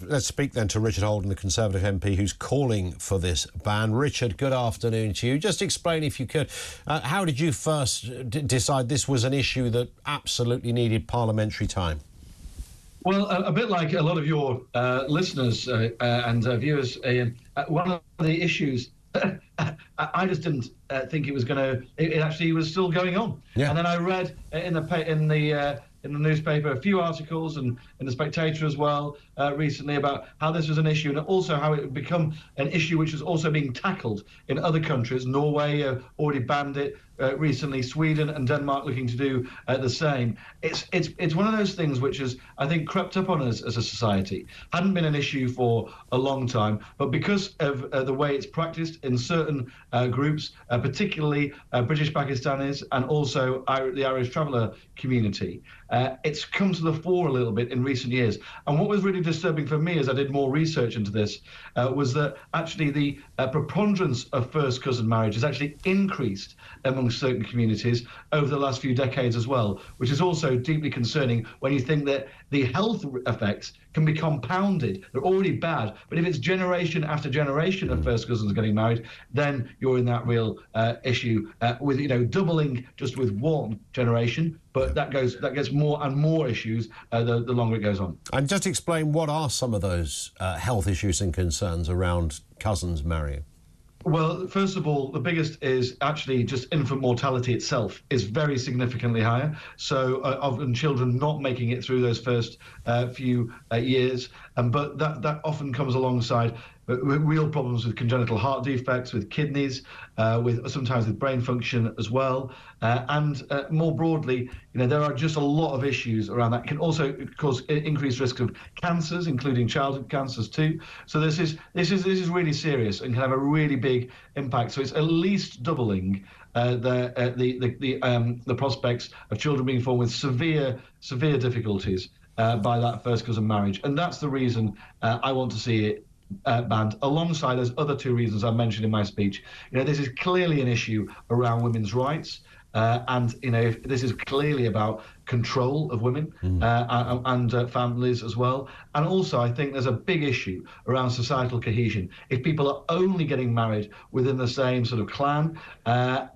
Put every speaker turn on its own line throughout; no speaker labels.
Let's speak then to Richard Holden, the Conservative MP, who's calling for this ban. Richard, good afternoon to you. Just explain, if you could, how did you first decide this was an issue that absolutely needed parliamentary time?
Well, a bit like a lot of your listeners and viewers, Ian, one of the issues, I just didn't think it was going to. It actually was still going on. Yeah. And then I read in the newspaper a few articles, and in the Spectator as well, recently, about how this was an issue, and also how it had become an issue which was also being tackled in other countries. Norway already banned it recently. Sweden and Denmark looking to do the same. It's one of those things which has, I think, crept up on us as a society. Hadn't been an issue for a long time, but because of the way it's practiced in certain groups, particularly British Pakistanis and also the Irish traveller community, it's come to the fore a little bit in recent years. And what was really disturbing for me as I did more research into this was that actually the preponderance of first cousin marriage has actually increased among certain communities over the last few decades as well, which is also deeply concerning when you think that the health effects can be compounded. They're already bad, but if it's generation after generation of first cousins getting married, then you're in that real issue with, you know, doubling just with one generation. But that gets more and more issues the longer it goes on. And
just explain, what are some of those health issues and concerns around cousins marrying?
Well, first of all, the biggest is actually just infant mortality itself is very significantly higher. So often children not making it through those first few years, but that often comes alongside real problems with congenital heart defects, with kidneys, sometimes with brain function as well, and more broadly, you know, there are just a lot of issues around that. It can also cause increased risk of cancers, including childhood cancers too. So this is really serious and can have a really big impact. So it's at least doubling the prospects of children being born with severe difficulties by that first cousin marriage, and that's the reason I want to see it banned, alongside those other two reasons I mentioned in my speech. You know, this is clearly an issue around women's rights, and you know, this is clearly about control of women and families as well. And also, I think there's a big issue around societal cohesion. If people are only getting married within the same sort of clan,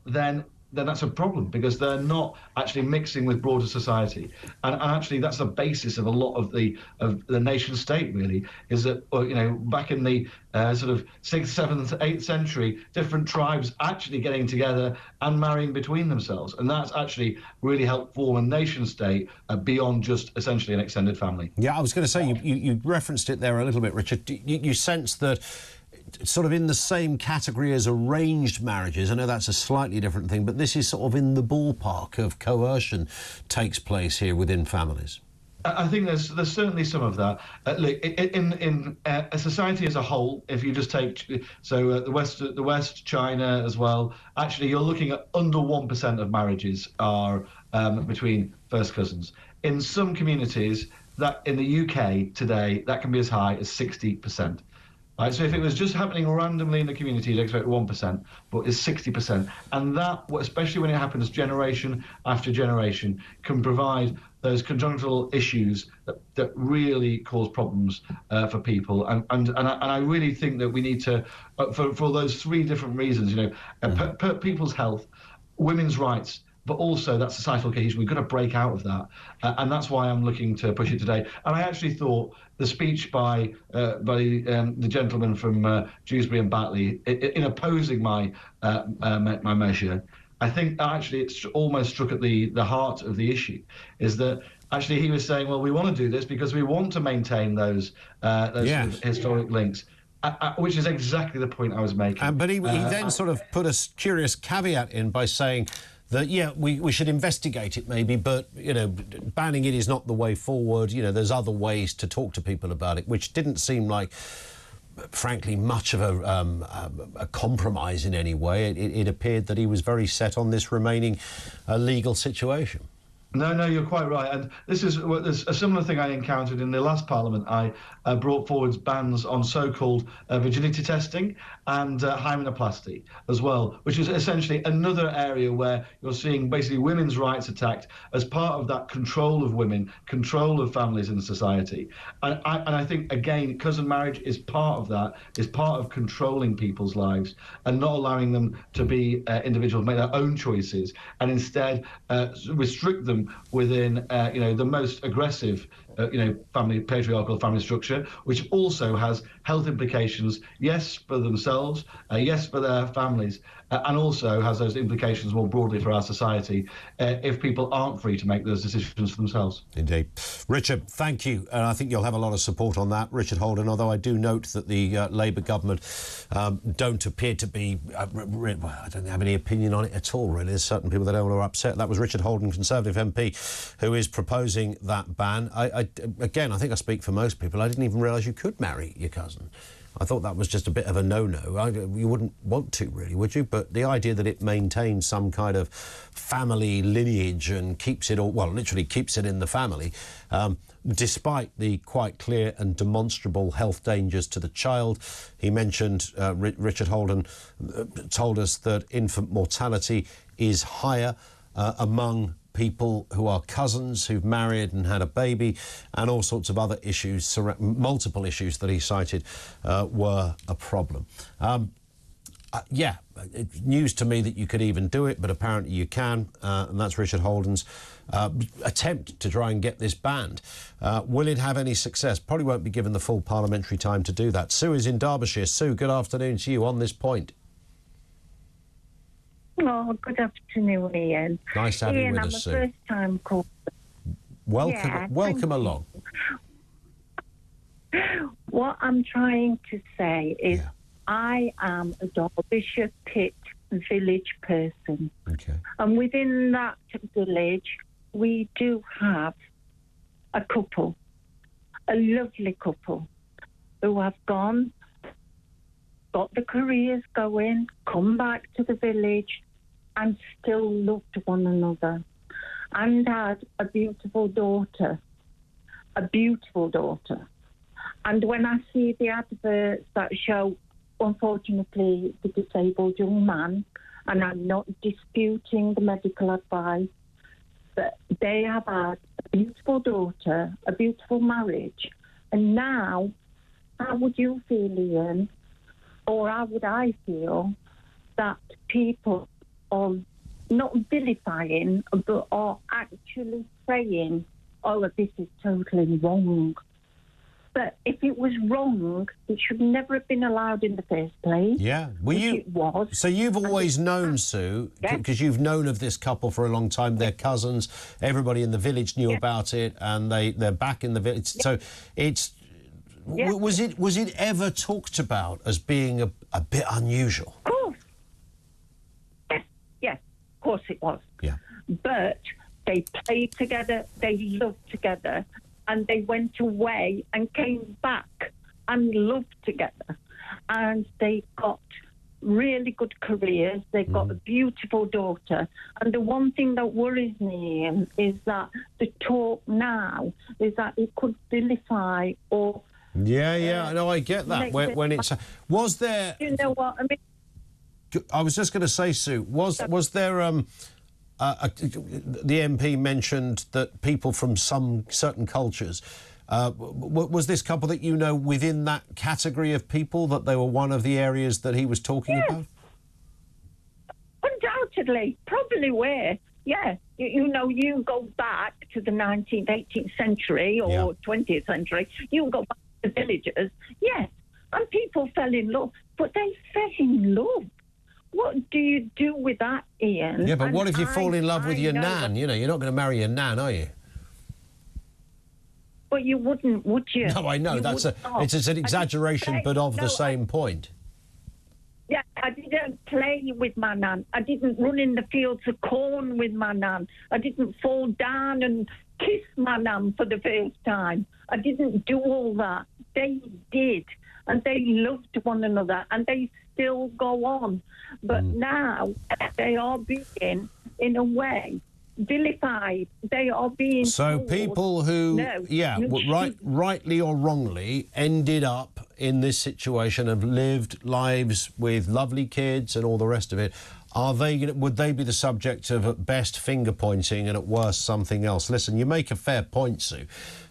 then that's a problem, because they're not actually mixing with broader society. And actually, that's the basis of a lot of the nation state, really, is that, you know, back in the sort of 6th, 7th, 8th century, different tribes actually getting together and marrying between themselves. And that's actually really helped form a nation state beyond just essentially an extended family.
Yeah, I was going to say, you referenced it there a little bit, Richard. You sense that sort of in the same category as arranged marriages. I know that's a slightly different thing, but this is sort of in the ballpark of coercion takes place here within families.
I think there's certainly some of that. Look, in a society as a whole, if you just take the West, China as well, actually you're looking at under 1% of marriages are between first cousins. In some communities, that in the UK today, that can be as high as 60%. Right, so if it was just happening randomly in the community, you'd expect 1%, but it's 60%. And that, especially when it happens generation after generation, can provide those congenital issues that really cause problems for people. And I really think that we need to, for those three different reasons, you know, people's health, women's rights, but also that societal cohesion. We've got to break out of that, and that's why I'm looking to push it today. And I actually thought the speech by the gentleman from Dewsbury and Batley in opposing my measure, I think actually it's almost struck at the heart of the issue. Is that actually he was saying, well, we want to do this because we want to maintain those sort of historic links. Which is exactly the point I was making.
But he then sort of put a curious caveat in by saying that, yeah, we should investigate it maybe, but, you know, banning it is not the way forward. You know, there's other ways to talk to people about it, which didn't seem like, frankly, much of a compromise in any way. It appeared that he was very set on this remaining a legal situation.
No, you're quite right. And this is there's a similar thing I encountered in the last Parliament. I brought forward bans on so-called virginity testing and hymenoplasty as well, which is essentially another area where you're seeing basically women's rights attacked as part of that control of women, control of families in society. And I think, again, cousin marriage is part of that, is part of controlling people's lives and not allowing them to be individuals, make their own choices, and instead restrict them within the most aggressive patriarchal family structure, which also has health implications, yes, for themselves, yes, for their families, and also has those implications more broadly for our society if people aren't free to make those decisions for themselves.
Indeed. Richard, thank you. And I think you'll have a lot of support on that. Richard Holden, although I do note that the Labour government don't appear to be, I don't have any opinion on it at all, really. There's certain people that are upset. That was Richard Holden, Conservative MP, who is proposing that ban. Again, I think I speak for most people. I didn't even realise you could marry your cousin. I thought that was just a bit of a no-no. You wouldn't want to, really, would you? But the idea that it maintains some kind of family lineage and keeps it all, well, literally keeps it in the family, despite the quite clear and demonstrable health dangers to the child. He mentioned, Richard Holden told us that infant mortality is higher among people who are cousins who've married and had a baby, and all sorts of other issues, multiple issues that he cited were a problem. Yeah, it's news to me that you could even do it, but apparently you can, and that's Richard Holden's attempt to try and get this banned. Will it have any success? Probably won't be given the full parliamentary time to do that. Sue is in Derbyshire. Sue, good afternoon to you on this point.
Oh, good afternoon, Ian.
Nice to have you with us, Sue.
I'm a first-time caller.
Welcome along.
What I'm trying to say is I am a Derbyshire Pit village person.
Okay.
And within that village, we do have a couple, a lovely couple, who have got the careers going, come back to the village, and still loved one another, and had a beautiful daughter. And when I see the adverts that show, unfortunately, the disabled young man, and I'm not disputing the medical advice, but they have had a beautiful daughter, a beautiful marriage, and now, how would you feel, Ian? Or how would I feel that people are not vilifying, but are actually saying, oh, this is totally wrong. But if it was wrong, it should never have been allowed in the first place.
Yeah,
it was.
So you've always known, Sue, because you've known of this couple for a long time. They're cousins. Everybody in the village knew about it, and they're back in the village. So it's... Yeah. Was it ever talked about as being a bit unusual?
Of course. Yes, of course it was.
Yeah.
But they played together, they loved together, and they went away and came back and loved together. And they got really good careers. They got a beautiful daughter. And the one thing that worries me, Ian, is that the talk now is that it could vilify or...
Yeah, no, I get that. When it's... Was there...
You know what I mean?
I was just going to say, Sue, was there... the MP mentioned that people from some certain cultures... was this couple that you know within that category of people, that they were one of the areas that he was talking about?
Undoubtedly. Probably were. Yeah. You go back to the 19th, 18th century or 20th century, you go back to the villagers, yes, and people fell in love, but they fell in love. What do you do with that, Ian?
Yeah, but what if you fall in love with your nan? You're not going to marry your nan, are you?
But you wouldn't, would you?
No, I know. It's an exaggeration, but of the same point.
Yeah, I didn't play with my nan. I didn't run in the fields of corn with my nan. I didn't fall down and kiss my nan for the first time. I didn't do all that. They did. And they loved one another. And they still go on. But now they are being, in a way,
vilified. They are being
So
told,
people who,
no,
rightly or wrongly, ended up in this situation, have lived lives with lovely kids and all the rest of it, would they be the subject of, at best, finger pointing and at worst something else? Listen, you make a fair point, Sue.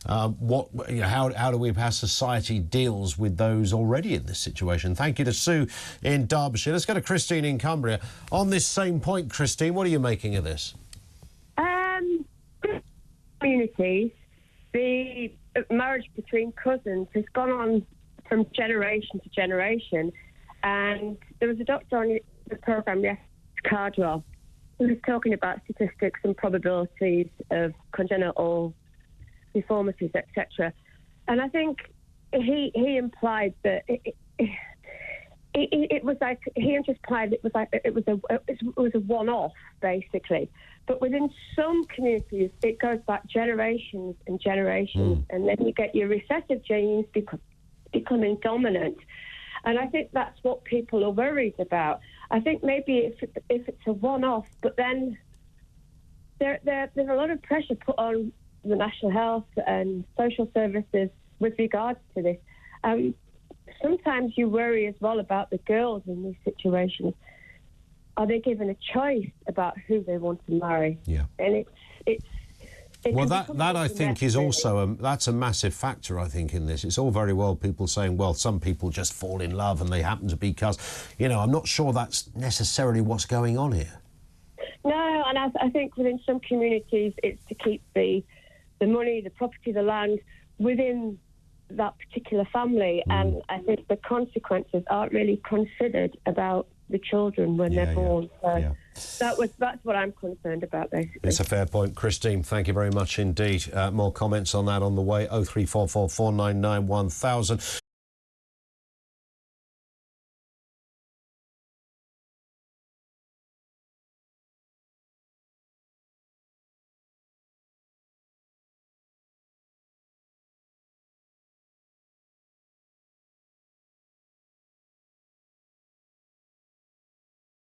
How society deals with those already in this situation? Thank you to Sue in Derbyshire. Let's go to Christine in Cumbria. On this same point, Christine, what are you making of this?
Communities, the marriage between cousins has gone on from generation to generation, and there was a doctor on the programme yesterday, Cardwell, who was talking about statistics and probabilities of congenital deformities, etc. And I think he implied that it was like he implied it was a one-off, basically. But within some communities, it goes back generations and generations, and then you get your recessive genes becoming dominant. And I think that's what people are worried about. I think maybe if it's a one-off, but then there's a lot of pressure put on the National Health and Social Services with regards to this. Sometimes you worry as well about the girls in these situations. Are they given a choice about who they want to marry?
Yeah.
And
well, that I think is also that's a massive factor, I think, in this. It's all very well people saying, well, some people just fall in love and they happen to be cousins. I'm not sure that's necessarily what's going on here.
No, and I think within some communities it's to keep the money, the property, the land within that particular family, and I think the consequences aren't really considered about the children when they're born. So that's what I'm concerned about, basically.
It's a fair point, Christine. Thank you very much indeed. More comments on that on the way. 0344 499 1000.